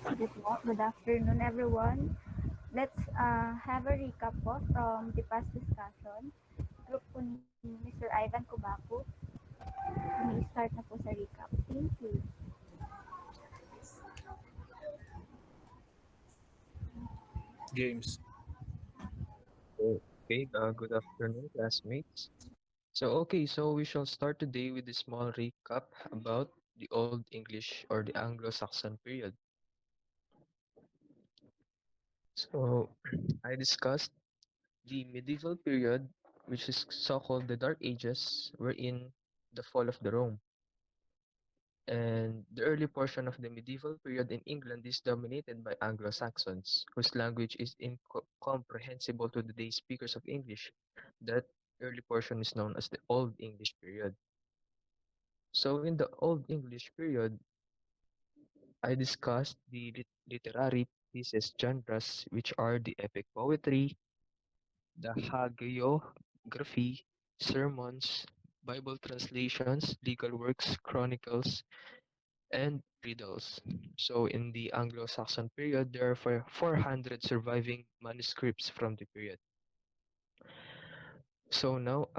Sige po. Good afternoon, everyone. Let's have a recap po from the past discussion. Group po ni Mr. Ivan Kubaku. May-start na po sa recap. Thank you. Games. Okay, good afternoon, classmates. So we shall start today with a small recap about the Old English or the Anglo-Saxon period. So, I discussed the medieval period, which is so-called the Dark Ages, wherein the fall of the Rome. And the early portion of the medieval period in England is dominated by Anglo-Saxons, whose language is incomprehensible to today's speakers of English. That early portion is known as the Old English period. So in the Old English period, I discussed the literary pieces genres, which are the epic poetry, the hagiography, sermons, Bible translations, legal works, chronicles, and riddles. So in the Anglo-Saxon period, there are 400 surviving manuscripts from the period. So now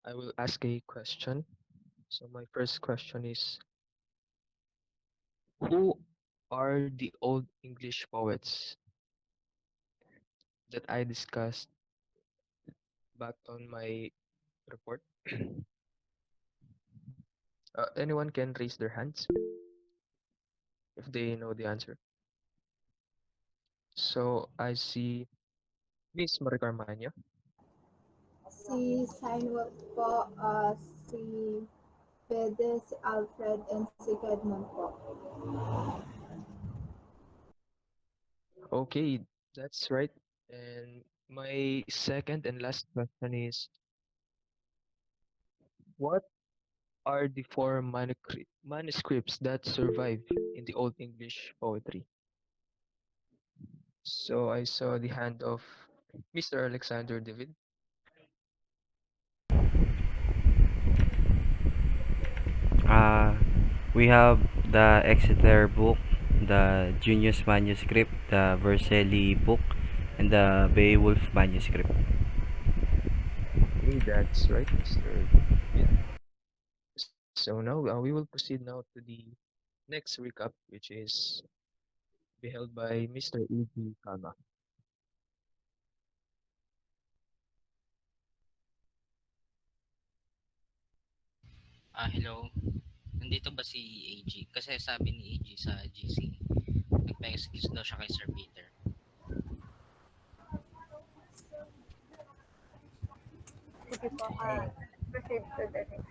I will ask a question. So my first question is, who are the Old English poets that I discussed back on my report? Anyone can raise their hands if they know the answer. So I see Miss Maricarmania. Si Steinway po, si Bede, si Alfred, and si Edmund po. Okay, that's right. And my second and last question is, what are the four manuscripts that survive in the Old English poetry? So I saw the hand of Mr. Alexander David. Uh, we have the Exeter book, the Junius manuscript, the Vercelli book, and the Beowulf manuscript. Okay, that's right, Mr. David. So now we will proceed now to the next recap, which is beheld by Mr. E.G. Kama. Hello. Nandito ba si AG? Kasi sabi ni AG sa GC, nagpa-excuse daw siya kay Sir Peter. Sige po. Oh, Proceed to the next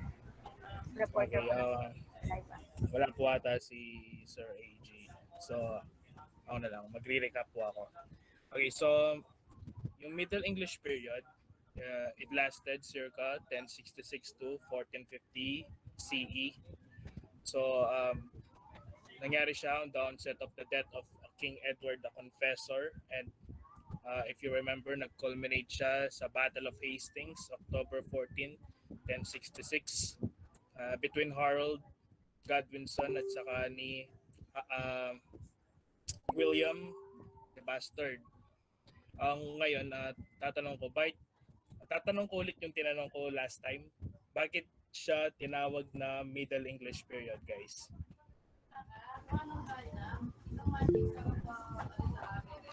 reporter okay. po na si Ivan. Wala po ata si Sir AG. So, ako na lang. Magre-recap po ako. Okay, so yung Middle English period, it lasted circa 1066 to 1450 CE. So, nangyari siya on the onset of the death of King Edward the Confessor, and if you remember, nag-culminate siya sa Battle of Hastings, October 14, 1066, between Harold Godwinson at saka ni William the Bastard. Ngayon, tatanong ko ulit yung tinanong ko last time. Bakit siya tinawag na Middle English period, guys?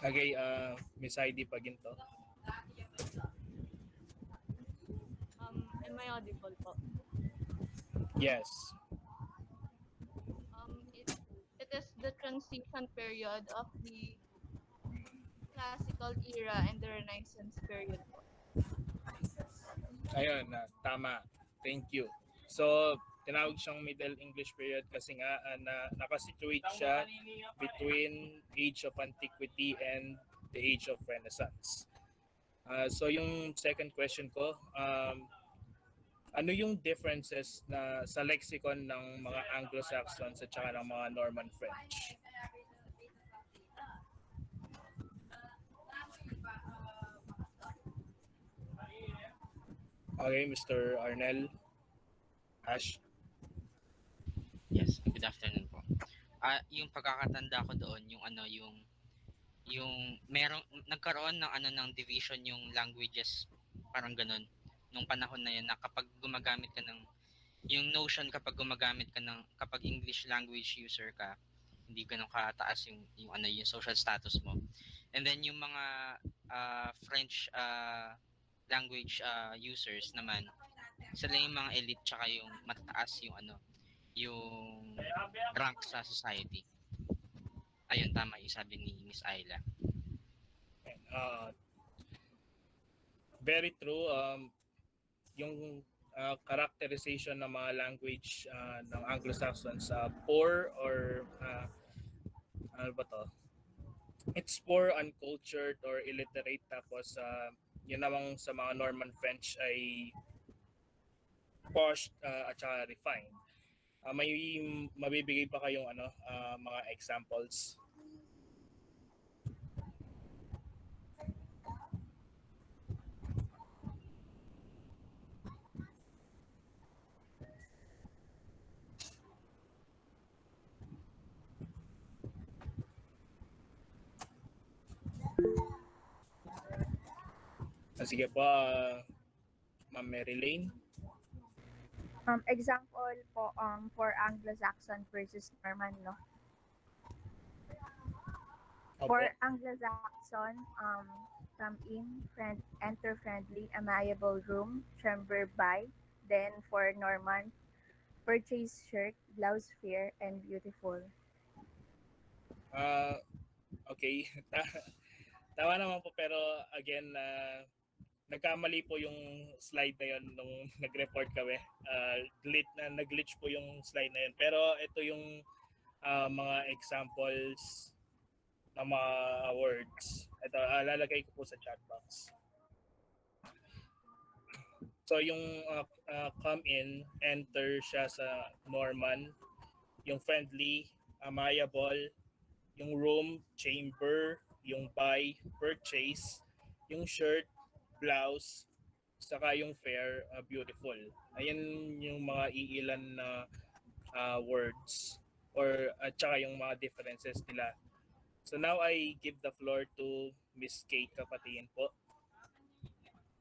Okay, Miss Heidi Paginto. Am I audible po? Yes. It is the transition period of the classical era and the Renaissance period po. Ayun, tama. Thank you. So, tinawag siyang Middle English period kasi nga nakasituate siya between Age of Antiquity and the Age of Renaissance. So, yung second question ko, ano yung differences na sa lexicon ng mga Anglo-Saxons at saka ng mga Norman French? Okay, Mr. Arnel. Ash. Yes, good afternoon po. yung pagkakatanda ko doon, yung ano, yung merong nagkaroon ng ano ng division yung languages, parang ganun. Nung panahon na yun na kapag gumagamit ka ng yung notion kapag gumagamit ka ng kapag English language user ka, hindi ganun kataas yung ano yung social status mo. And then yung mga French language users naman, sila yung mga elite tsaka yung mataas yung ano, yung rank sa society. Ayun, tama yung sabi ni Miss Ayla. Uh, very true. Yung characterization ng mga language ng Anglo-Saxons poor or ano ba to? It's poor, uncultured, or illiterate. Tapos yun namang sa mga Norman French ay posh at saka refined. May mabibigay pa kayong mga examples? Sige po, Ma'am Mary Lane. Example po for Anglo-Saxon versus Norman, no? Opo. For Anglo-Saxon, come in, enter friendly, amiable room, chamber by. Then for Norman, purchase shirt, blouse fair, and beautiful. Okay. Tawa naman po, pero again, nagkamali po yung slide na yun nung nag-report kami. Nag-glitch po yung slide na yun. Pero ito yung mga examples ng mga words. Ito, lalagay ko po sa chat box. So yung come in, enter siya sa Norman. Yung friendly, amiable. Yung room, chamber. Yung buy, purchase. Yung shirt, blouse. Saka yung fair, beautiful. Ayan yung mga iilan na words or at saka yung mga differences nila. So now I give the floor to Miss Kate Kapatiin po.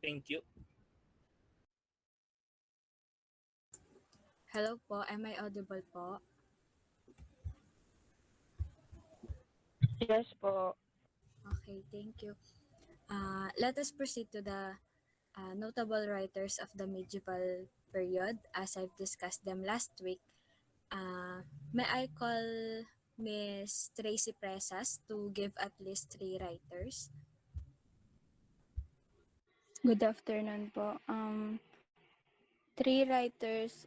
Thank you. Hello po, am I audible po? Yes po. Okay, thank you. Let us proceed to the notable writers of the medieval period as I've discussed them last week. May I call Miss Tracy Presas to give at least 3 writers? Good afternoon po. Three writers,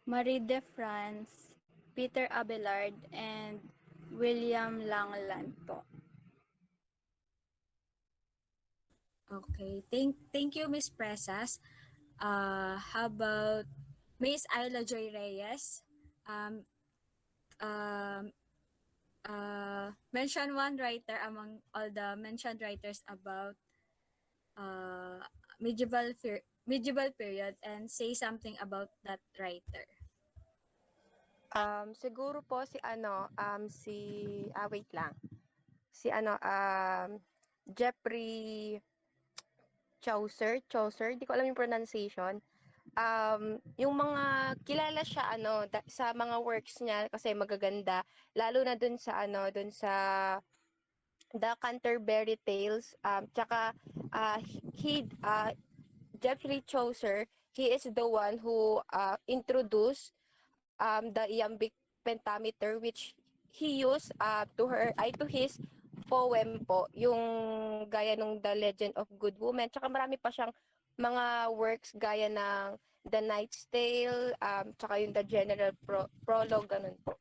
Marie de France, Peter Abelard, and William Langland po. Okay, thank you, Miss Presas. How about Miss Ayla Joy Reyes? Mention one writer among all the mentioned writers about uh, medieval period and say something about that writer. Siguro po si ano, wait lang. Si ano, Jeffrey Chaucer, di ko alam yung pronunciation. Yung mga kilala siya ano sa mga works niya kasi magaganda, lalo na dun sa ano, dun sa The Canterbury Tales, tsaka he Jeffrey Chaucer, he is the one who introduced the iambic pentameter which he used to his poem po, yung gaya nung The Legend of Good Woman. Tsaka marami pa siyang mga works gaya ng The Knight's Tale, tsaka yung The General Prologue, ganun po.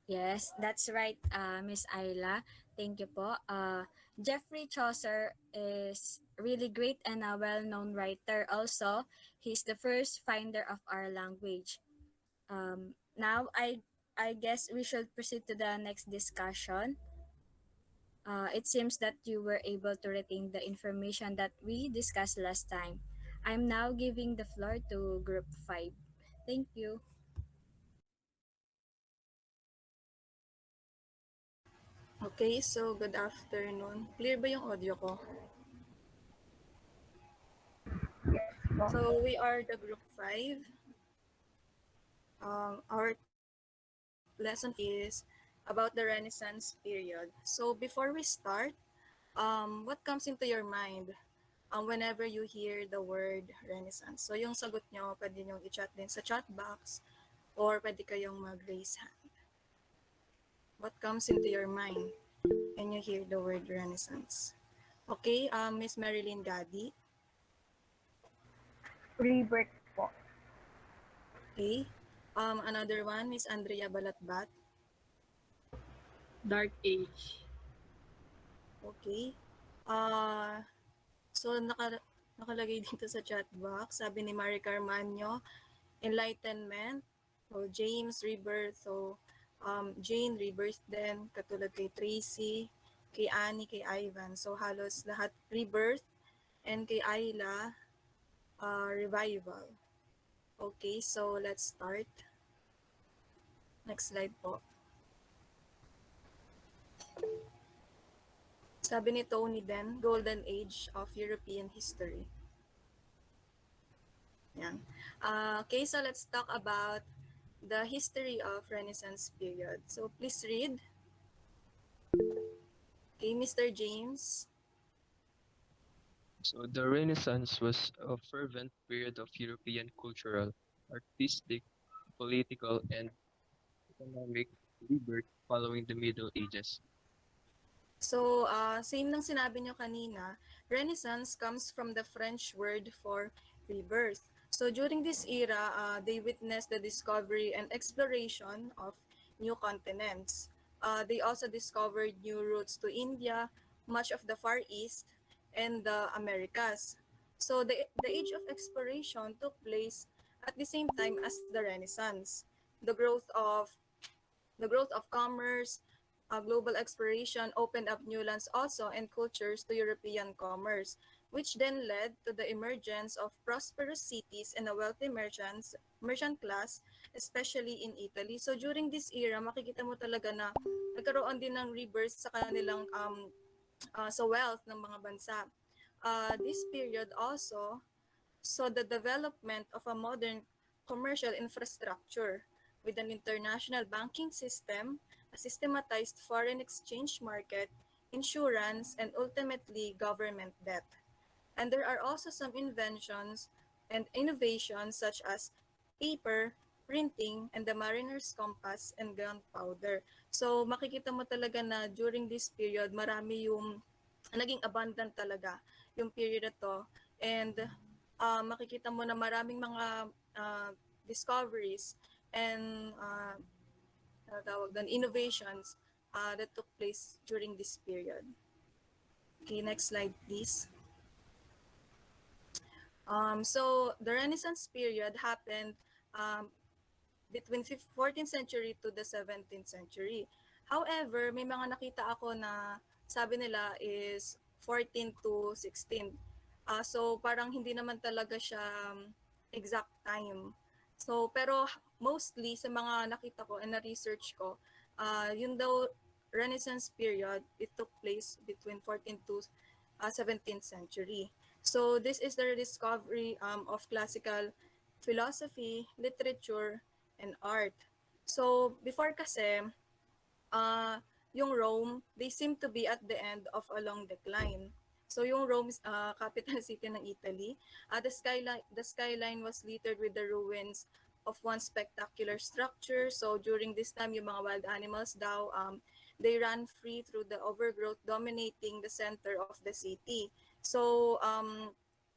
Yes, that's right, Miss Ayla. Thank you po. Geoffrey Chaucer is really great and a well-known writer. Also, he's the first finder of our language. Now, I guess we should proceed to the next discussion. It seems that you were able to retain the information that we discussed last time. I'm now giving the floor to Group 5. Thank you. Okay, so good afternoon. Clear ba yung audio ko? Yes po. So we are the group 5. Our lesson is about the Renaissance period. So before we start, what comes into your mind whenever you hear the word Renaissance? So yung sagot nyo, pwede nyo i-chat din sa chat box or pwede kayong mag-raise hand. What comes into your mind when you hear the word Renaissance? Okay, Miss Marilyn Gadi. Rebirth po. Okay. Another one, Miss Andrea Balatbat. Dark Age. Okay. So nakalagay dito sa chat box, sabi ni Mari Carmanyo, Enlightenment. So James Rebirth. So Jane Rebirth din, katulad kay Tracy, kay Annie, kay Ivan. So halos lahat Rebirth, and kay Ayla, Revival. Okay, so let's start. Next slide po. Sabi ni Tony Den, Golden Age of European History. Yan. Okay, so let's talk about the history of Renaissance period. So please read. Okay, Mr. James. So the Renaissance was a fervent period of European cultural, artistic, political, and economic rebirth following the Middle Ages. So, same ng sinabi nyo kanina, Renaissance comes from the French word for rebirth. So, during this era, they witnessed the discovery and exploration of new continents. They also discovered new routes to India, much of the Far East, and the Americas. So, the age of exploration took place at the same time as the Renaissance. The growth of the growth of commerce, global exploration opened up new lands also and cultures to European commerce, which then led to the emergence of prosperous cities and a wealthy merchant class, especially in Italy. So during this era, makikita mo talaga na nagkaroon din ng rebirth sa kanilang sa wealth ng mga bansa. This period also saw the development of a modern commercial infrastructure with an international banking system, a systematized foreign exchange market, insurance, and ultimately government debt. And there are also some inventions and innovations such as paper, printing, and the mariner's compass and gunpowder. So makikita mo talaga na during this period, marami yung naging abundant talaga yung period na to. And makikita mo na maraming mga discoveries and tawag doon, innovations that took place during this period. Okay, next slide please. So the Renaissance period happened between 14th century to the 17th century. However, may mga nakita ako na sabi nila is 14 to 16. So parang hindi naman talaga siya exact time. So pero mostly sa mga nakita ko and na-research ko, yun daw Renaissance period, it took place between 14th to 17th century. So this is the rediscovery of classical philosophy, literature, and art. So before kasi, uh, yung Rome, they seem to be at the end of a long decline. So yung Rome, capital city ng Italy, the skyline was littered with the ruins of one spectacular structure. So during this time, yung mga wild animals daw, they ran free through the overgrowth dominating the center of the city. So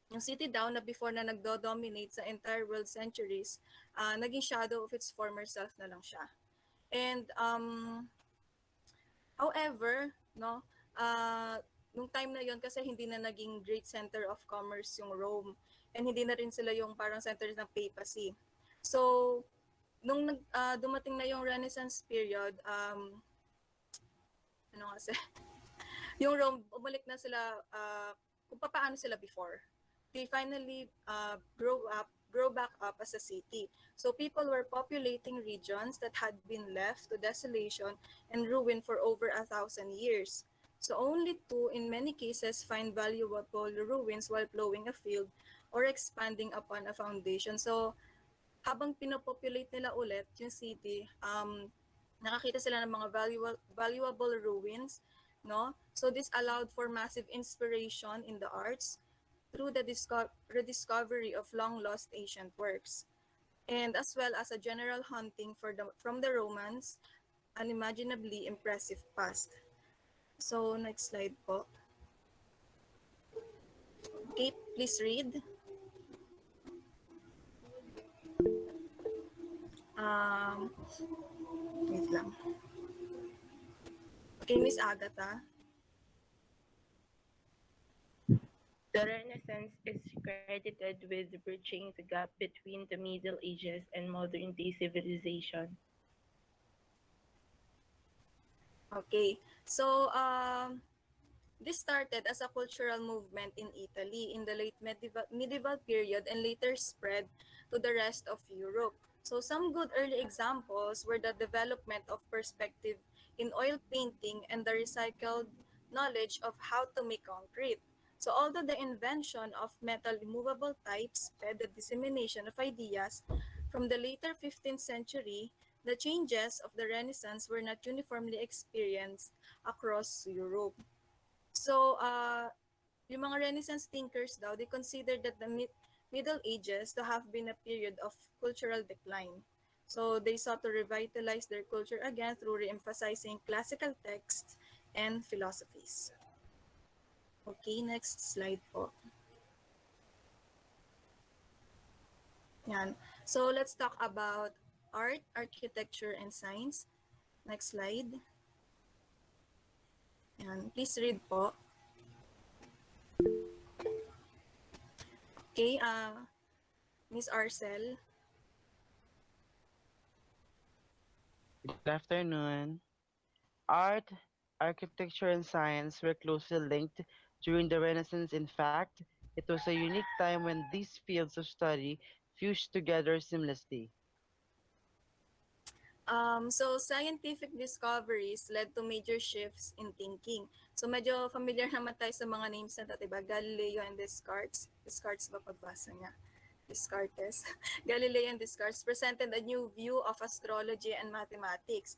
yung city daw na before na nagdo-dominate sa entire world centuries, naging shadow of its former self na lang siya. And however, no, nung time na yon kasi hindi na naging great center of commerce yung Rome and hindi na rin sila yung parang center ng papacy. So, nung dumating na yung Renaissance period, ano kasi, yung Rome, umalik na sila kung paano sila before. They finally grow back up as a city. So people were populating regions that had been left to desolation and ruin for over 1,000 years. So only two in many cases find valuable ruins while plowing a field or expanding upon a foundation. So habang pinopopulate nila ulit yung city, nakakita sila ng mga valuable ruins, no? So this allowed for massive inspiration in the arts through the rediscovery of long-lost ancient works, and as well as a general hunting from the Romans, unimaginably impressive past. So, next slide po. Okay, please read. Um, Wait lang. Okay, Miss Agatha. The Renaissance is credited with bridging the gap between the Middle Ages and modern day civilization. Okay, so this started as a cultural movement in Italy in the late medieval period and later spread to the rest of Europe. So some good early examples were the development of perspective in oil painting and the recycled knowledge of how to make concrete. So although the invention of metal removable types sped the dissemination of ideas from the later 15th century, the changes of the Renaissance were not uniformly experienced across Europe. So, yung mga Renaissance thinkers daw, they considered that the Middle Ages to have been a period of cultural decline. So, they sought to revitalize their culture again through re-emphasizing classical texts and philosophies. Okay, next slide po. Yan. So, let's talk about art, architecture, and science. Next slide. Yan. Please read po. Okay, Miss Arcel. Good afternoon. Art, architecture, and science were closely linked during the Renaissance. In fact, it was a unique time when these fields of study fused together seamlessly. So scientific discoveries led to major shifts in thinking. So medyo familiar naman tayo sa mga names na to, diba? Galileo and Descartes. Descartes ba pagbasa niya? Descartes. Galileo and Descartes presented a new view of astrology and mathematics,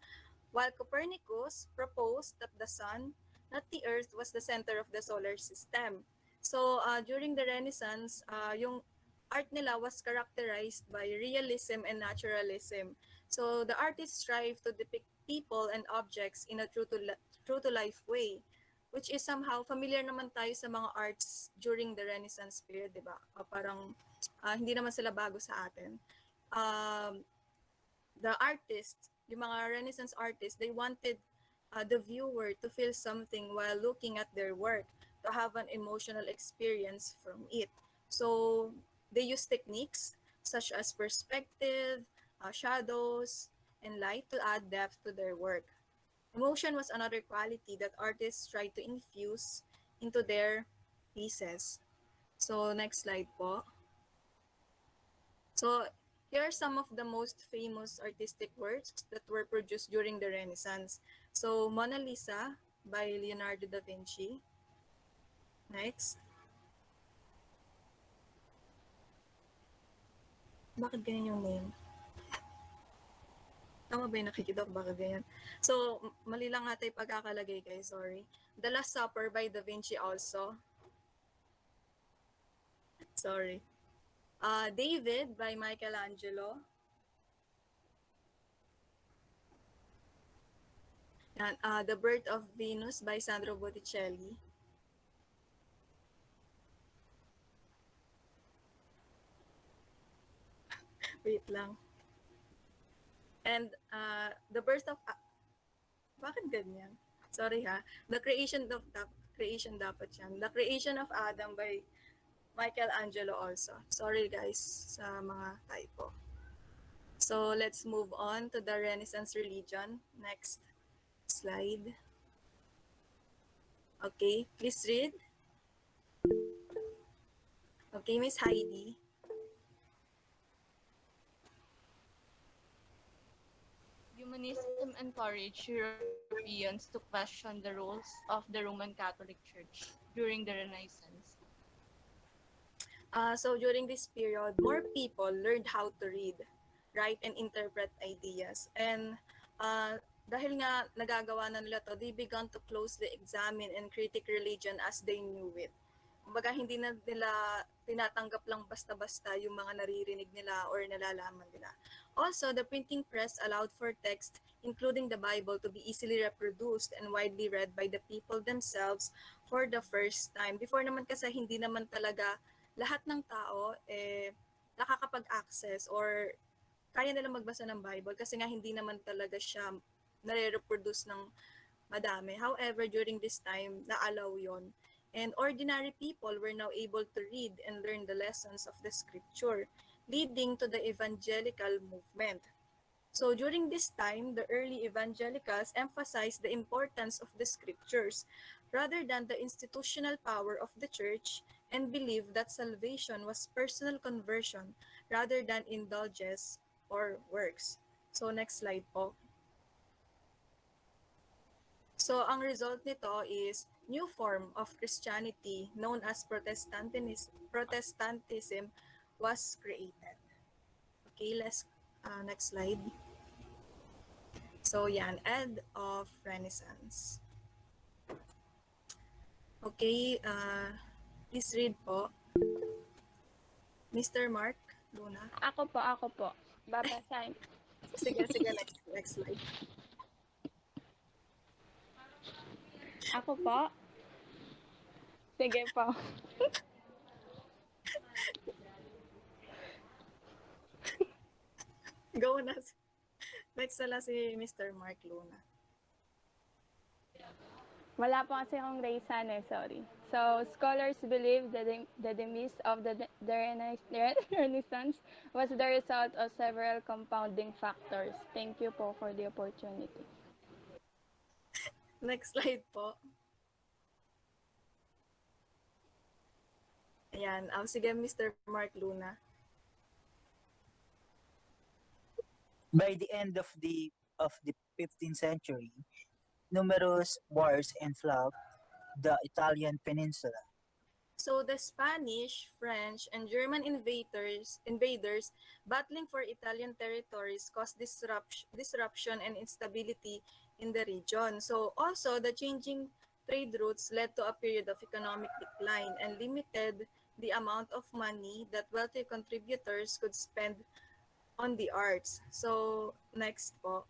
while Copernicus proposed that the sun, not the earth, was the center of the solar system. So during the Renaissance, yung art nila was characterized by realism and naturalism. So the artists strive to depict people and objects in a true to life way, which is somehow familiar naman tayo sa mga arts during the Renaissance period, 'di ba? Parang hindi naman sila bago sa atin. Um, the artists, yung mga Renaissance artists, they wanted the viewer to feel something while looking at their work, to have an emotional experience from it. So they use techniques such as perspective, shadows, and light to add depth to their work. Emotion was another quality that artists tried to infuse into their pieces. So next slide po. So here are some of the most famous artistic works that were produced during the Renaissance. So Mona Lisa by Leonardo da Vinci. Next. Bakit ganyan yung name? Tama ba yung nakikita ko? Bakit ganyan? So, mali lang nga tayo pagkakalagay kayo, sorry. The Last Supper by Da Vinci also. Sorry. David by Michelangelo. Yan, The Birth of Venus by Sandro Botticelli. Wait lang. And The Birth of... bakit ganyan? Sorry ha. Creation dapat yan. The Creation of Adam by Michelangelo also. Sorry guys sa mga typo. So let's move on to the Renaissance religion. Next slide. Okay, please read. Okay, Miss Heidi. Humanism encouraged Europeans to question the rules of the Roman Catholic Church during the Renaissance. So during this period, more people learned how to read, write, and interpret ideas. And dahil nga nagagawa na nila to, they began to closely examine and critique religion as they knew it. Kumbaga, hindi na nila tinatanggap lang basta-basta yung mga naririnig nila or nalalaman nila. Also, the printing press allowed for text, including the Bible, to be easily reproduced and widely read by the people themselves for the first time. Before naman kasi hindi naman talaga lahat ng tao nakakapag-access or kaya nila magbasa ng Bible kasi nga hindi naman talaga siya nare-reproduce ng madami. However, during this time, na-allow yon. And ordinary people were now able to read and learn the lessons of the scripture, leading to the evangelical movement. So during this time, the early evangelicals emphasized the importance of the scriptures rather than the institutional power of the church and believed that salvation was personal conversion rather than indulgence or works. So next slide po. So ang result nito is new form of Christianity known as Protestantism was created. Okay, let's next slide. So yan, end of Renaissance. Okay, please read po. Mr. Mark Luna. Ako po. Babasahin. Sige, next slide. Ako po. Sige po. Go na. Next na lang si Mr. Mark Luna. Wala po kasi akong raisan sorry. So, scholars believe that the demise of the Renaissance was the result of several compounding factors. Thank you po for the opportunity. Next slide po. Ayan. Sige, Mr. Mark Luna. By the end of the 15th century, numerous wars enflopped the Italian peninsula. So the Spanish, French, and German invaders battling for Italian territories caused disruption and instability in the region. So also the changing trade routes led to a period of economic decline and limited the amount of money that wealthy contributors could spend on the arts. So next po.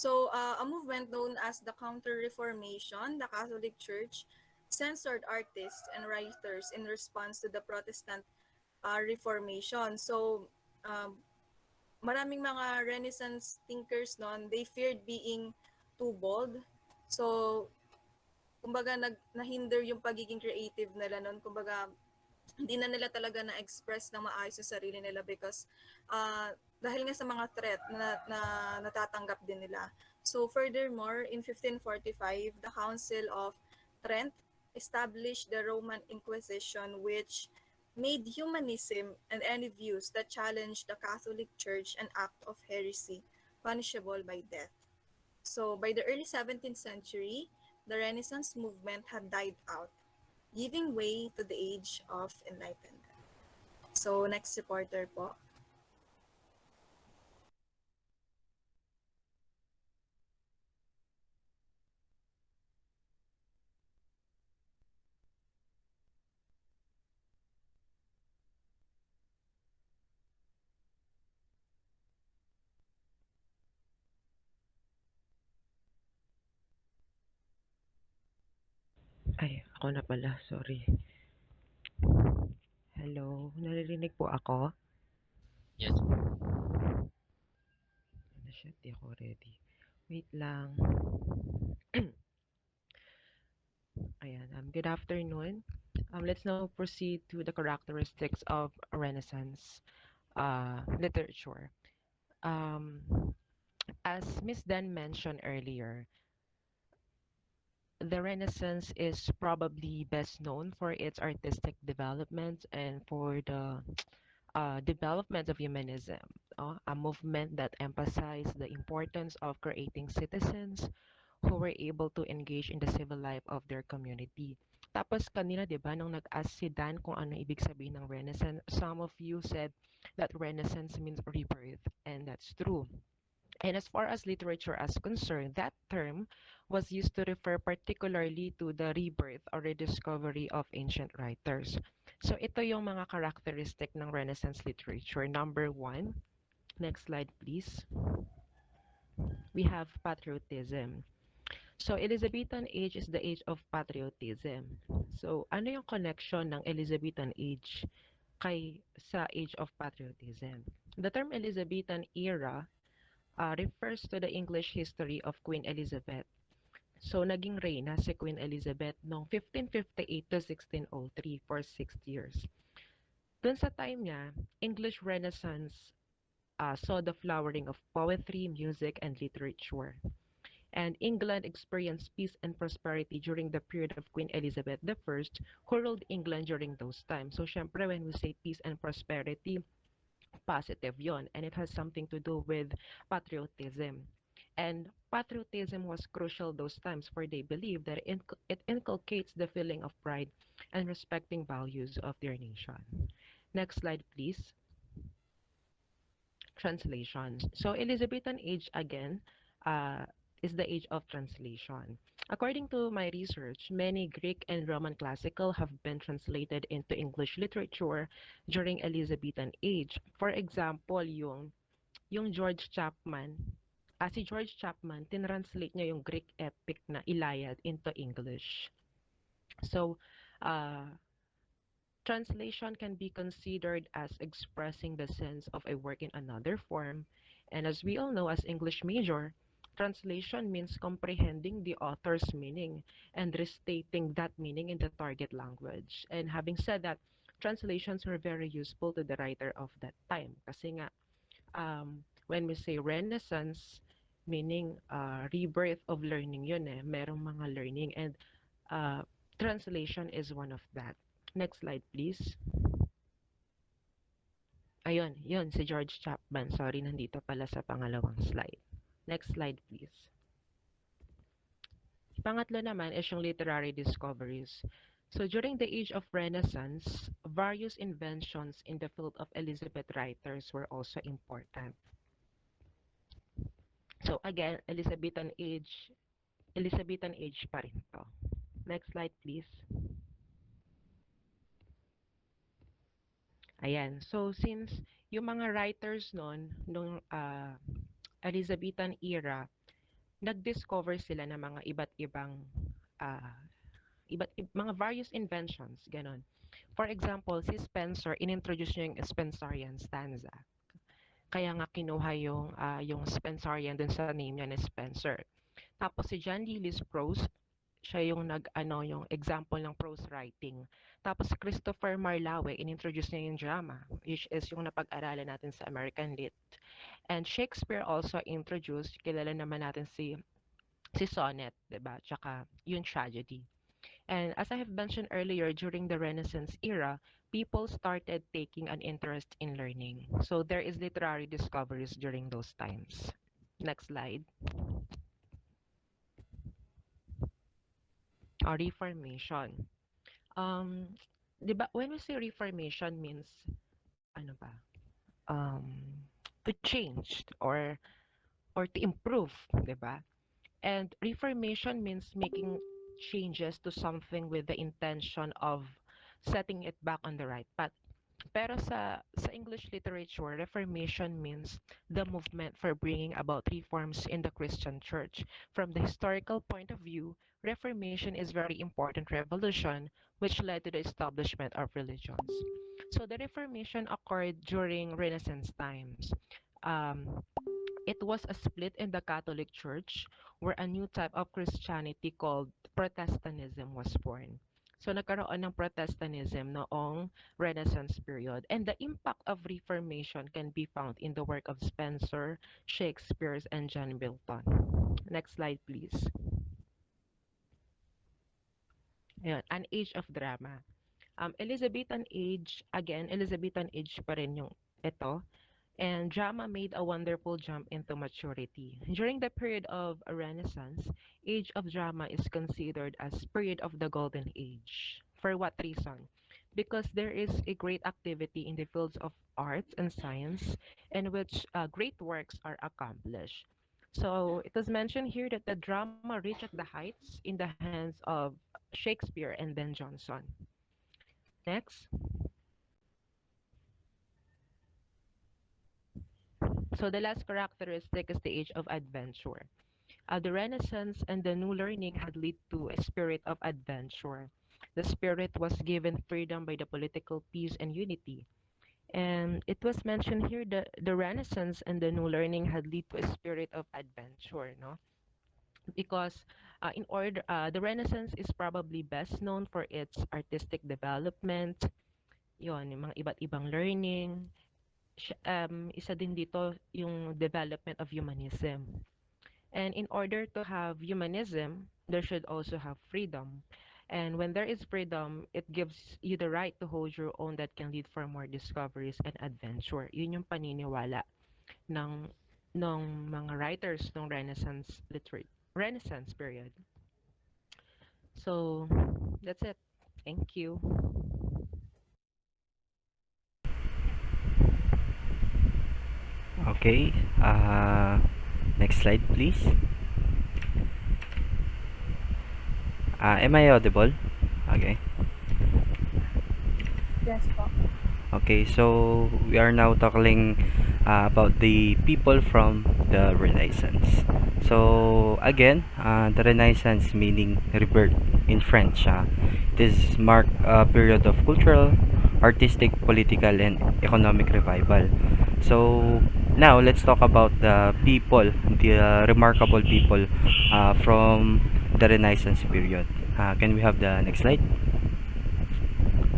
So, a movement known as the Counter-Reformation, the Catholic Church, censored artists and writers in response to the Protestant Reformation. So, maraming mga Renaissance thinkers noon, they feared being too bold. So, kumbaga nahinder yung pagiging creative nila noon. Kumbaga, hindi na nila talaga na-express ng maayos yung sarili nila because dahil nga sa mga threat na natatanggap din nila. So furthermore, in 1545, the Council of Trent established the Roman Inquisition, which made humanism and any views that challenged the Catholic Church an act of heresy, punishable by death. So by the early 17th century, the Renaissance movement had died out, giving way to the age of enlightenment. So next reporter po. Ay, ako na pala, sorry. Hello, naririnig po ako? Yes. Ano siya, di ako ready. Wait lang. Ayan, good afternoon. Let's now proceed to the characteristics of Renaissance literature. Um, as Miss Dan mentioned earlier, the Renaissance is probably best known for its artistic development and for the development of humanism, a movement that emphasized the importance of creating citizens who were able to engage in the civil life of their community. Tapos kanina, 'di ba, nung nag-ask si Dan kung ano ibig sabihin ng Renaissance, some of you said that Renaissance means rebirth, and that's true. And as far as literature is concerned, that term was used to refer particularly to the rebirth or rediscovery of ancient writers. So ito yung mga characteristic ng Renaissance literature. Number one, next slide please. We have patriotism. So Elizabethan age is the age of patriotism. So ano yung connection ng Elizabethan age sa age of patriotism? The term Elizabethan era refers to the English history of Queen Elizabeth. So, naging reyna si Queen Elizabeth noong 1558 to 1603 for 6 years. Doon sa time niya, English Renaissance saw the flowering of poetry, music, and literature. And England experienced peace and prosperity during the period of Queen Elizabeth I, who ruled England during those times. So, syempre, when we say peace and prosperity, positive yon, and it has something to do with patriotism. And patriotism was crucial those times, for they believed that it inculcates the feeling of pride and respecting values of their nation. Next slide, please. Translation. So Elizabethan age again is the age of translation. According to my research, many Greek and Roman classical have been translated into English literature during Elizabethan age. For example, yung George Chapman, si George Chapman, tinranslate niya yung Greek epic na Iliad into English. So, uh, translation can be considered as expressing the sense of a work in another form. And as we all know, as English major, translation means comprehending the author's meaning and restating that meaning in the target language. And having said that, translations were very useful to the writer of that time. Kasi nga, when we say Renaissance, meaning rebirth of learning yun eh. Merong mga learning and uh, translation is one of that. Next slide, please. Ayun, yun, si George Chapman. Sorry, nandito pala sa pangalawang slide. Next slide, please. Pangatlo naman is yung literary discoveries. So during the age of Renaissance, various inventions in the field of Elizabeth writers were also important. So again, Elizabethan age pa rin to. Next slide, please. Ayan. So, since yung mga writers nung Elizabethan era, nag-discover sila ng mga iba't ibang uh, mga various inventions, ganon. For example, si Spencer, inintroduce niya yung Spencerian stanza. Kaya nga kinuha yung Spencerian dun sa name niya na Spencer. Tapos si John Lewis Prose, siya yung yung example ng prose writing. Tapos si Christopher Marlawe, inintroduce niya yung drama, which is yung napag-aralan natin sa American Lit. And Shakespeare also introduced, kilala naman natin si sonnet, 'di ba? Tsaka yung tragedy. And as I have mentioned earlier, during the Renaissance era, people started taking an interest in learning. So there is literary discoveries during those times. Next slide. Reformation. Um, 'Di ba, when we say reformation means ano ba? To change or to improve, 'di ba? And reformation means making changes to something with the intention of setting it back on the right path. Pero sa English literature, Reformation means the movement for bringing about reforms in the Christian Church. From the historical point of view, Reformation is very important revolution which led to the establishment of religions. So the Reformation occurred during Renaissance times. Um, it was a split in the Catholic Church where a new type of Christianity called Protestantism was born. So nagkaroon ng Protestantism noong Renaissance period. And the impact of Reformation can be found in the work of Spencer, Shakespeare, and John Milton. Next slide, please. Ayan, an age of drama. Elizabethan age, again, Elizabethan age pa rin yung ito. And drama made a wonderful jump into maturity. During the period of Renaissance, age of drama is considered as period of the golden age. For what reason? Because there is a great activity in the fields of arts and science in which great works are accomplished. So it was mentioned here that the drama reached at the heights in the hands of Shakespeare and Ben Jonson. Next. So the last characteristic is the age of adventure. The Renaissance and the new learning had led to a spirit of adventure. The spirit was given freedom by the political peace and unity. And it was mentioned here that the Renaissance and the new learning had led to a spirit of adventure, no? Because the Renaissance is probably best known for its artistic development, yon, yung mga iba't ibang learning. Isa din dito yung development of humanism. And in order to have humanism, there should also have freedom. And when there is freedom, it gives you the right to hold your own that can lead for more discoveries and adventure. Yun yung paniniwala ng ng mga writers ng Renaissance period. So, that's it. Thank you. Okay. Next slide, please. Am I audible? Okay. Yes po. Okay, so we are now tackling about the people from the Renaissance. So again, the Renaissance meaning rebirth in French. It is marked a period of cultural, artistic, political, and economic revival. So now let's talk about the people, the remarkable people from the Renaissance period. Can we have the next slide?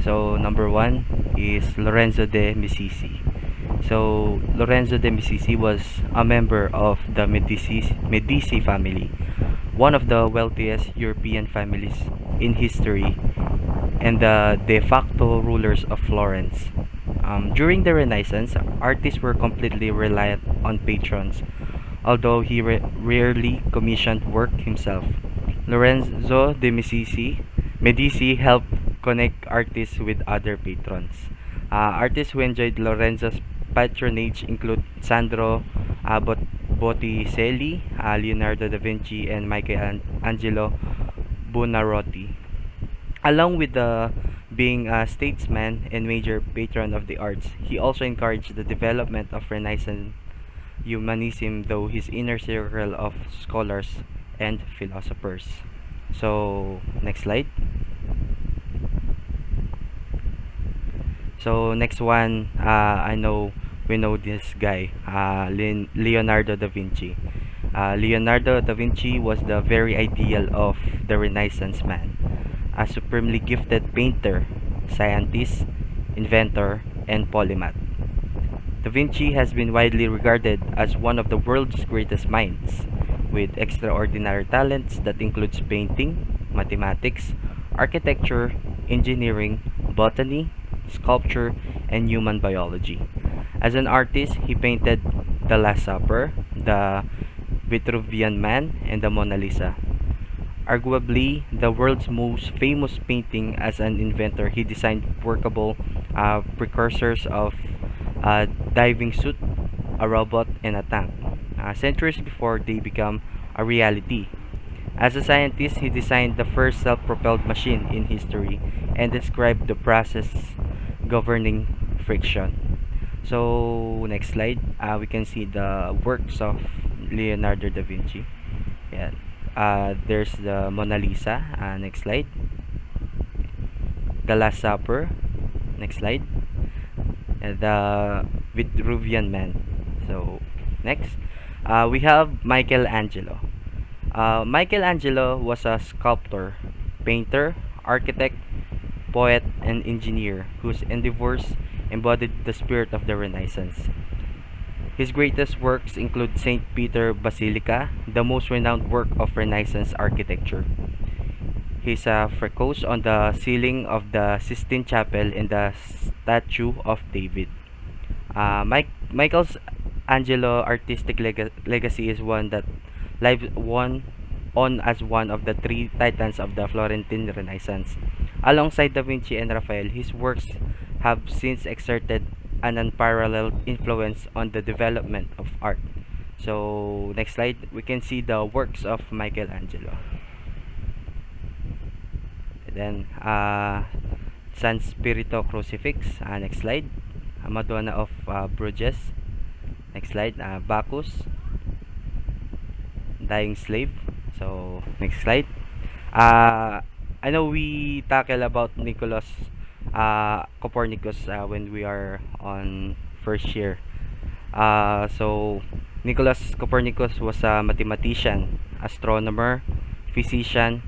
So number one is Lorenzo de Medici. So Lorenzo de Medici was a member of the Medici family, one of the wealthiest European families in history and the de facto rulers of Florence. During the Renaissance, artists were completely reliant on patrons, although he rarely commissioned work himself. Lorenzo de Medici helped connect artists with other patrons. Artists who enjoyed Lorenzo's patronage include Sandro Botticelli, Leonardo da Vinci, and Michelangelo Buonarroti. Along with being a statesman and major patron of the arts, he also encouraged the development of Renaissance humanism through his inner circle of scholars and philosophers. So, next slide. So, next one, I know we know this guy, Leonardo da Vinci. Leonardo da Vinci was the very ideal of the Renaissance man, a supremely gifted painter, scientist, inventor, and polymath. Da Vinci has been widely regarded as one of the world's greatest minds, with extraordinary talents that includes painting, mathematics, architecture, engineering, botany, sculpture, and human biology. As an artist, he painted The Last Supper, the Vitruvian Man, and the Mona Lisa. Arguably the world's most famous painting, as an inventor, he designed workable precursors of a diving suit, a robot, and a tank, centuries before they become a reality. As a scientist, he designed the first self-propelled machine in history and described the process governing friction. So, next slide, we can see the works of Leonardo da Vinci. Yeah. There's the Mona Lisa. Next slide. The Last Supper. Next slide. And the Vitruvian Man. So, next. We have Michelangelo. Michelangelo was a sculptor, painter, architect, poet, and engineer whose endeavors embodied the spirit of the Renaissance. His greatest works include St. Peter Basilica, the most renowned work of Renaissance architecture. His frescoes on the ceiling of the Sistine Chapel and the statue of David. Michael's Angelo artistic legacy is one that lives on as one of the three titans of the Florentine Renaissance. Alongside Da Vinci and Raphael, his works have since exerted an unparalleled influence on the development of art. So, next slide, we can see the works of Michelangelo. Then, San Spirito Crucifix. Next slide. Madonna of Bruges. Next slide. Bacchus. Dying Slave. So, next slide. Uh, I know we tackle about Nicholas Copernicus when we are on first year. So, Nicholas Copernicus was a mathematician, astronomer, physician,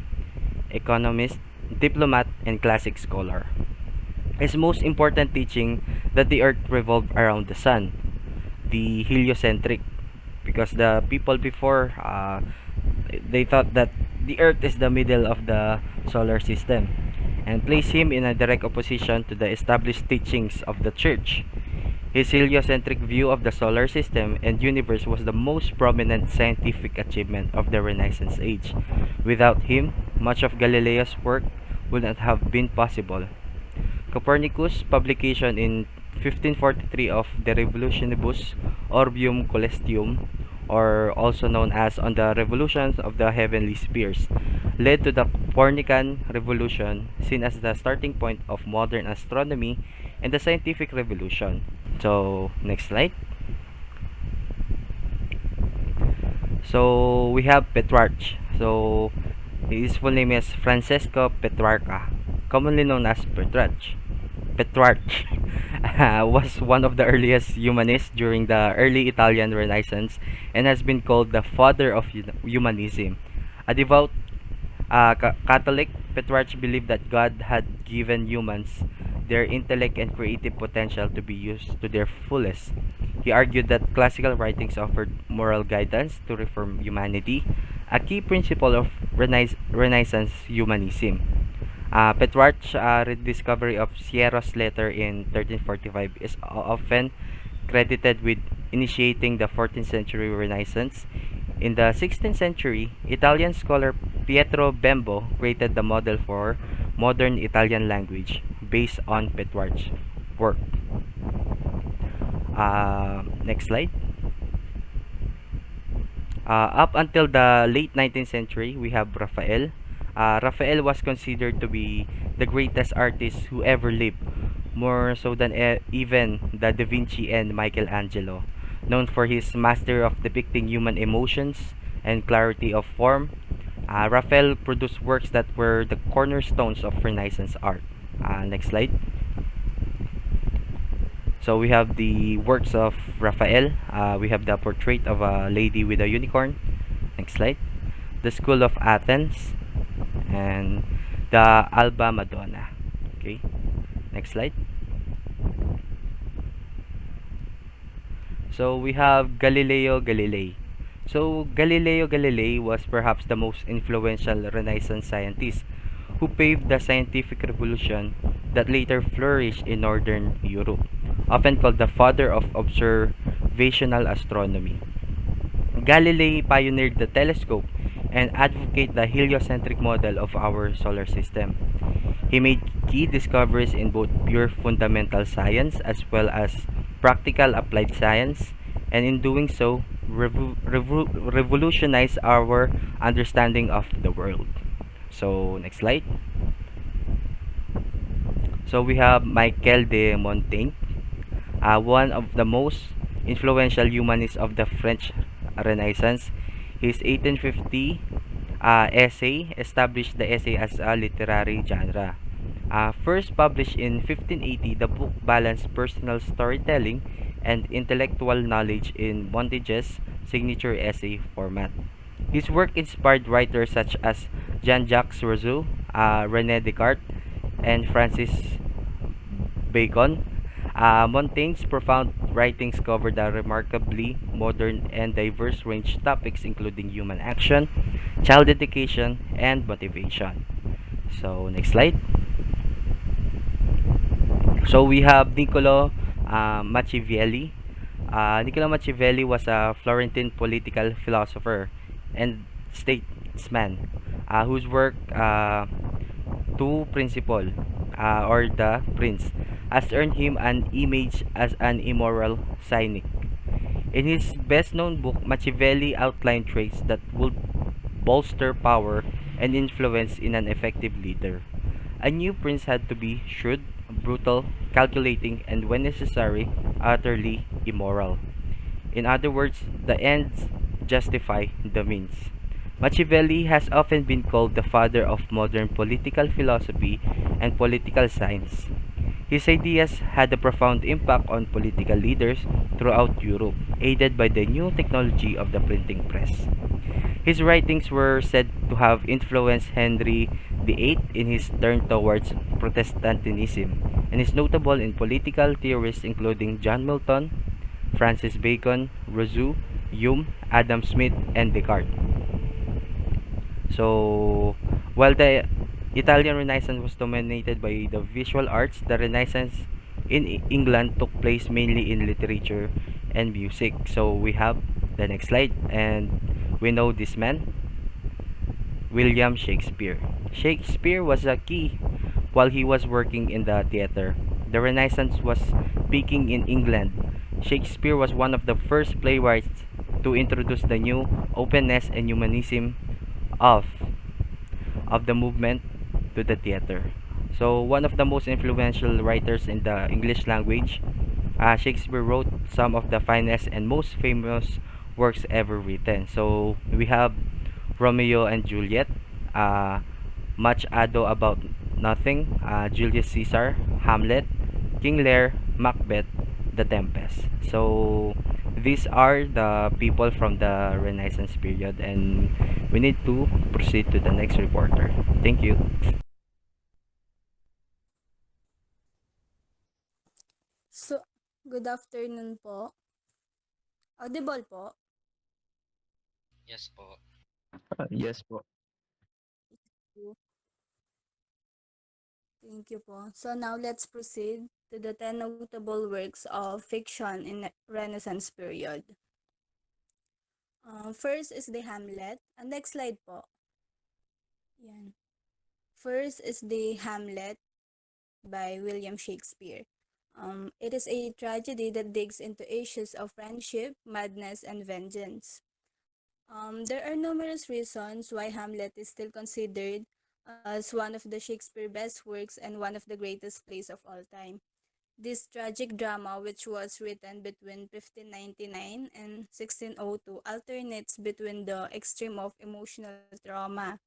economist, diplomat, and classic scholar. His most important teaching that the earth revolved around the sun, the heliocentric, because the people before they thought that the earth is the middle of the solar system, and place him in a direct opposition to the established teachings of the church. His heliocentric view of the solar system and universe was the most prominent scientific achievement of the Renaissance age. Without him, much of Galileo's work would not have been possible. Copernicus' publication in 1543 of De Revolutionibus Orbium Coelestium, or also known as On the Revolutions of the Heavenly Spheres, led to the Copernican Revolution, seen as the starting point of modern astronomy and the scientific revolution. So, next slide. So, we have Petrarch. So, his full name is Francesco Petrarca, commonly known as Petrarch. Petrarch was one of the earliest humanists during the early Italian Renaissance and has been called the father of humanism. A devout Catholic, Petrarch believed that God had given humans their intellect and creative potential to be used to their fullest. He argued that classical writings offered moral guidance to reform humanity, a key principle of Renaissance humanism. Petrarch's rediscovery of Sierra's letter in 1345 is often credited with initiating the 14th century Renaissance. In the 16th century, Italian scholar Pietro Bembo created the model for modern Italian language based on Petrarch's work. Next slide. Up until the late 19th century, we have Raphael. Raphael was considered to be the greatest artist who ever lived, more so than even the Da Vinci and Michelangelo. Known for his mastery of depicting human emotions and clarity of form, Raphael produced works that were the cornerstones of Renaissance art. Next slide. So we have the works of Raphael. We have the portrait of a lady with a unicorn. Next slide. The School of Athens and the Alba Madonna. Okay. Next slide. So we have Galileo Galilei. So Galileo Galilei was perhaps the most influential Renaissance scientist who paved the scientific revolution that later flourished in northern Europe, often called the father of observational astronomy. Galilei pioneered the telescope and advocated the heliocentric model of our solar system. He made key discoveries in both pure fundamental science as well as practical applied science, and in doing so, revolutionized our understanding of the world. So, next slide. So, we have Michel de Montaigne, one of the most influential humanists of the French Renaissance. His 1850 essay established the essay as a literary genre. First published in 1580, the book balanced personal storytelling and intellectual knowledge in Montaigne's signature essay format. His work inspired writers such as Jean-Jacques Rousseau, René Descartes, and Francis Bacon. Montaigne's profound writings covered a remarkably modern and diverse range of topics including human action, child education, and motivation. So next slide. So we have Niccolo Machiavelli. Niccolo Machiavelli was a Florentine political philosopher and statesman whose work to principle or the prince has earned him an image as an immoral cynic. In his best known book, Machiavelli outlined traits that would bolster power and influence in an effective leader. A new prince had to be shrewd, brutal, calculating, and when necessary, utterly immoral. In other words, the ends justify the means. Machiavelli has often been called the father of modern political philosophy and political science. His ideas had a profound impact on political leaders throughout Europe, aided by the new technology of the printing press. His writings were said to have influenced Henry VIII in his turn towards Protestantism, and is notable in political theorists including John Milton, Francis Bacon, Rousseau, Hume, Adam Smith, and Descartes. So, while the Italian Renaissance was dominated by the visual arts, the Renaissance in England took place mainly in literature and music. So, we have the next slide, and we know this man, William Shakespeare. Shakespeare was a key while he was working in the theater. The Renaissance was peaking in England. Shakespeare was one of the first playwrights to introduce the new openness and humanism of of the movement to the theater. So one of the most influential writers in the English language, Shakespeare wrote some of the finest and most famous works ever written. So we have Romeo and Juliet, uh, Much Ado About Nothing, Julius Caesar, Hamlet, King Lear, Macbeth, The Tempest. So these are the people from the Renaissance period, and we need to proceed to the next reporter. Thank you. So, good afternoon po. Audible po? Yes po. Yes po. Thank you po. So now let's proceed to the 10 notable works of fiction in the Renaissance period. First is the Hamlet. Next slide po. Yan. First is the Hamlet by William Shakespeare. It is a tragedy that digs into issues of friendship, madness, and vengeance. There are numerous reasons why Hamlet is still considered as one of the Shakespeare best works and one of the greatest plays of all time. This tragic drama, which was written between 1599 and 1602, alternates between the extreme of emotional trauma.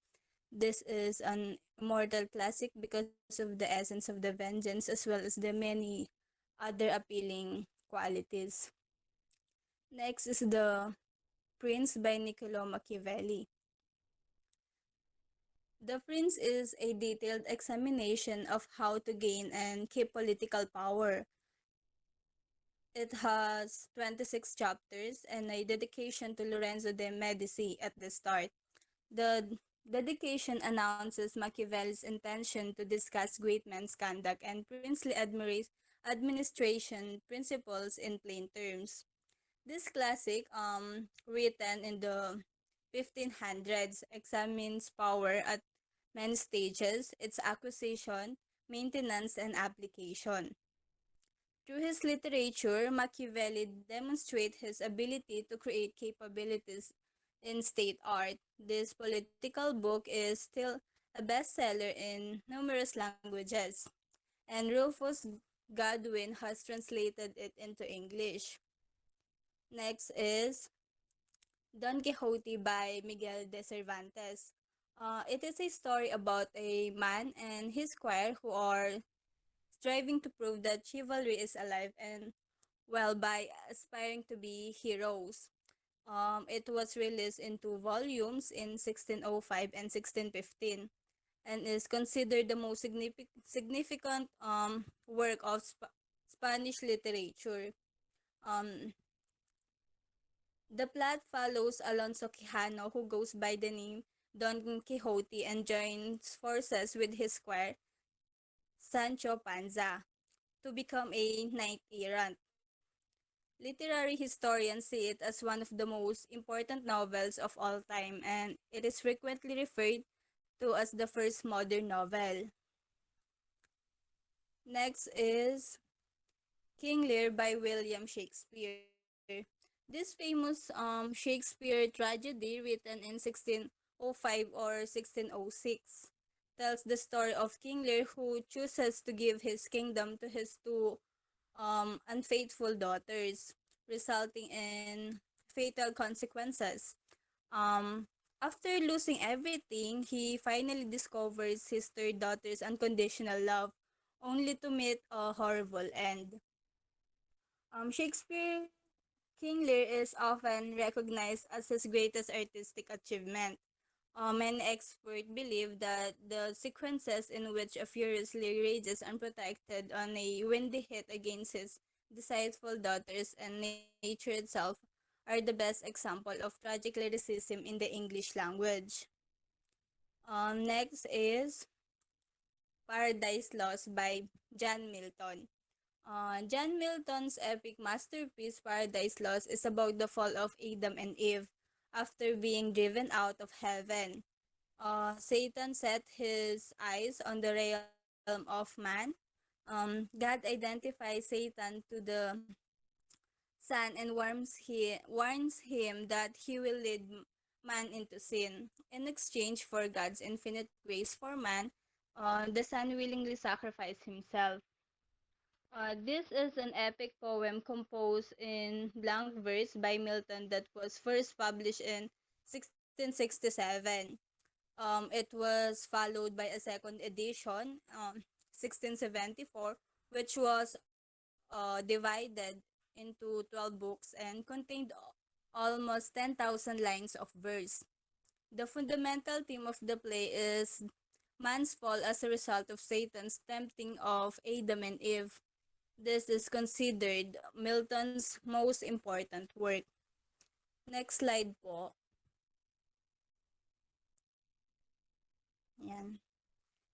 This is an immortal classic because of the essence of the vengeance as well as the many other appealing qualities. Next is The Prince by Niccolo Machiavelli. The Prince is a detailed examination of how to gain and keep political power. It has 26 chapters and a dedication to Lorenzo de Medici at the start. The dedication announces Machiavelli's intention to discuss great men's conduct and princely administration principles in plain terms. This classic, written in the 1500s, examines power at many stages, its acquisition, maintenance, and application. Through his literature, Machiavelli demonstrates his ability to create capabilities in state art. This political book is still a bestseller in numerous languages, and Rufus Godwin has translated it into English. Next is Don Quixote by Miguel de Cervantes. It is a story about a man and his squire who are striving to prove that chivalry is alive and well by aspiring to be heroes. It was released in two volumes in 1605 and 1615 and is considered the most significant work of Spanish literature. Um, the plot follows Alonso Quijano, who goes by the name Don Quixote and joins forces with his squire, Sancho Panza, to become a knight errant. Literary historians see it as one of the most important novels of all time, and it is frequently referred to as the first modern novel. Next is King Lear by William Shakespeare. This famous Shakespeare tragedy, written in 1605 or 1606, tells the story of King Lear who chooses to give his kingdom to his two unfaithful daughters, resulting in fatal consequences. Um, After losing everything, he finally discovers his third daughter's unconditional love, only to meet a horrible end. Shakespeare King Lear is often recognized as his greatest artistic achievement. Many experts believe that the sequences in which a furiously rages unprotected on a windy hit against his deceitful daughters and nature itself are the best example of tragic lyricism in the English language. Next is Paradise Lost by John Milton. John Milton's epic masterpiece Paradise Lost is about the fall of Adam and Eve after being driven out of heaven. Satan set his eyes on the realm of man. God identifies Satan to the Son and warns him that he will lead man into sin. In exchange for God's infinite grace for man, the Son willingly sacrificed himself. This is an epic poem composed in blank verse by Milton that was first published in 1667. It was followed by a second edition, 1674, which was divided into 12 books and contained almost 10,000 lines of verse. The fundamental theme of the play is man's fall as a result of Satan's tempting of Adam and Eve. This is considered Milton's most important work. Next slide po. Yan.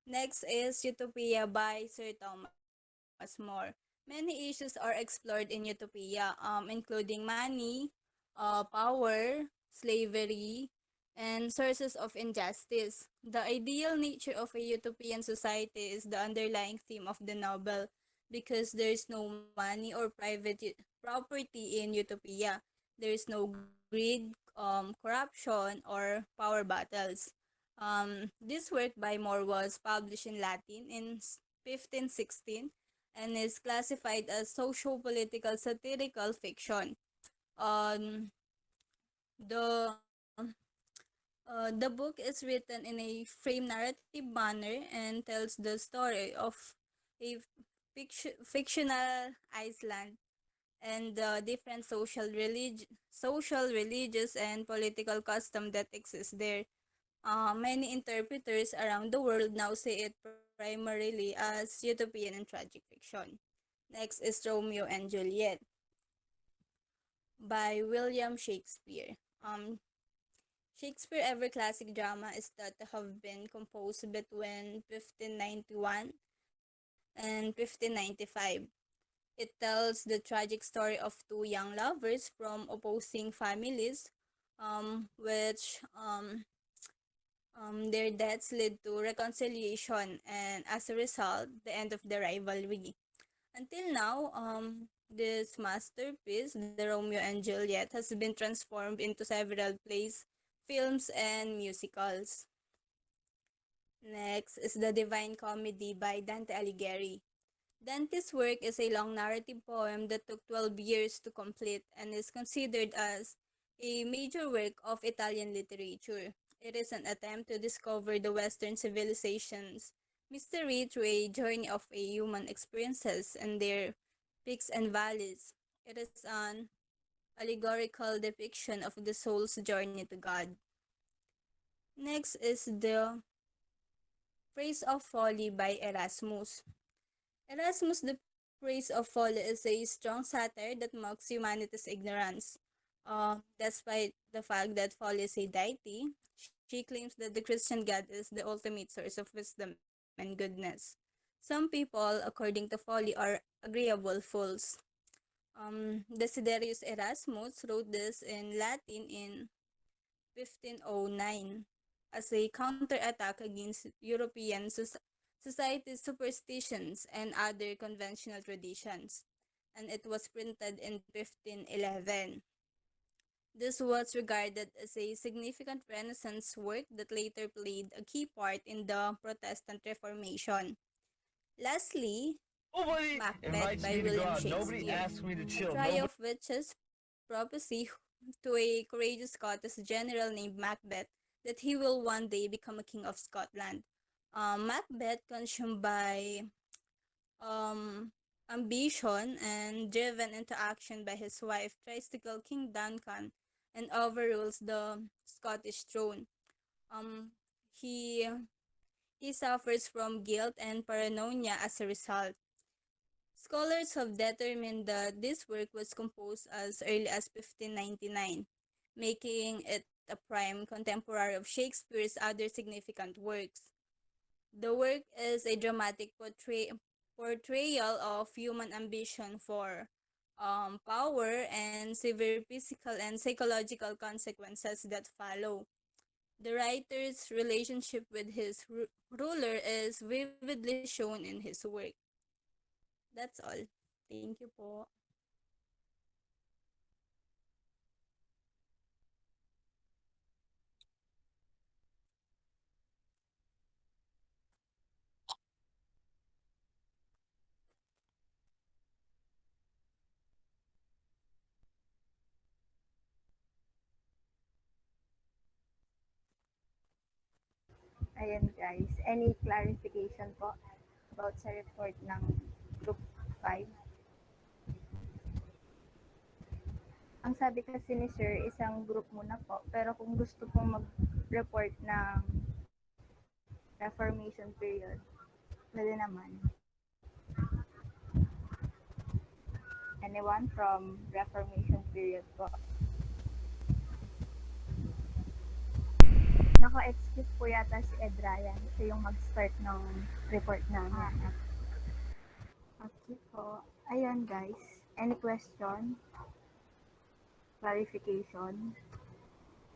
Next is Utopia by Sir Thomas More. Many issues are explored in Utopia, including money, power, slavery, and sources of injustice. The ideal nature of a utopian society is the underlying theme of the novel because there is no money or property in Utopia. There is no greed, corruption, or power battles. This work by More was published in Latin in 1516 and is classified as socio-political satirical fiction. Um, the the book is written in a frame narrative manner and tells the story of a fictional Iceland and the different social, religious, and political custom that exist there. Many interpreters around the world now see it primarily as utopian and tragic fiction. Next is Romeo and Juliet by William Shakespeare. Shakespeare ever classic drama is thought to have been composed between 1591 and 1595. It tells the tragic story of two young lovers from opposing families, which their deaths lead to reconciliation and as a result, the end of the rivalry. Until now, this masterpiece, The Romeo and Juliet, has been transformed into several plays, films, and musicals. Next is The Divine Comedy by Dante Alighieri. Dante's work is a long narrative poem that took 12 years to complete and is considered as a major work of Italian literature. It is an attempt to discover the Western civilization's mystery through a journey of a human experiences and their peaks and valleys. It is an allegorical depiction of the soul's journey to God. Next is the Praise of Folly by Erasmus. Erasmus, the Praise of Folly is a strong satire that mocks humanity's ignorance. Despite the fact that folly is a deity, she She claims that the Christian God is the ultimate source of wisdom and goodness. Some people, according to Foley, are agreeable fools. Desiderius Erasmus wrote this in Latin in 1509 as a counterattack against European society's superstitions and other conventional traditions, and it was printed in 1511. This was regarded as a significant Renaissance work that later played a key part in the Protestant Reformation. Lastly, Nobody Macbeth invites by me to go William out. Nobody Shakespeare, asks me to a chill. cry Nobody. of witches prophecy to a courageous Scottish general named Macbeth that he will one day become a king of Scotland. Macbeth, consumed by um, ambition and driven into action by his wife, tries to kill King Duncan and overrules the Scottish throne. Um, he he suffers from guilt and paranoia as a result. Scholars have determined that this work was composed as early as 1599, making it a prime contemporary of Shakespeare's other significant works. The work is a dramatic portrayal of human ambition for power and severe physical and psychological consequences that follow. The writer's relationship with his ruler is vividly shown in his work. That's all. Thank you po. Ayan guys, any clarification po about sa report ng Group 5? Ang sabi kasi ni Sir, isang group muna po. Pero kung gusto pong mag-report ng Reformation period, pwede naman. Anyone from Reformation period po? Naka-excuse po yata si Ed Ryan. Siya yung mag-start ng report namin. Okay po. Ayan guys. Any question? Clarification?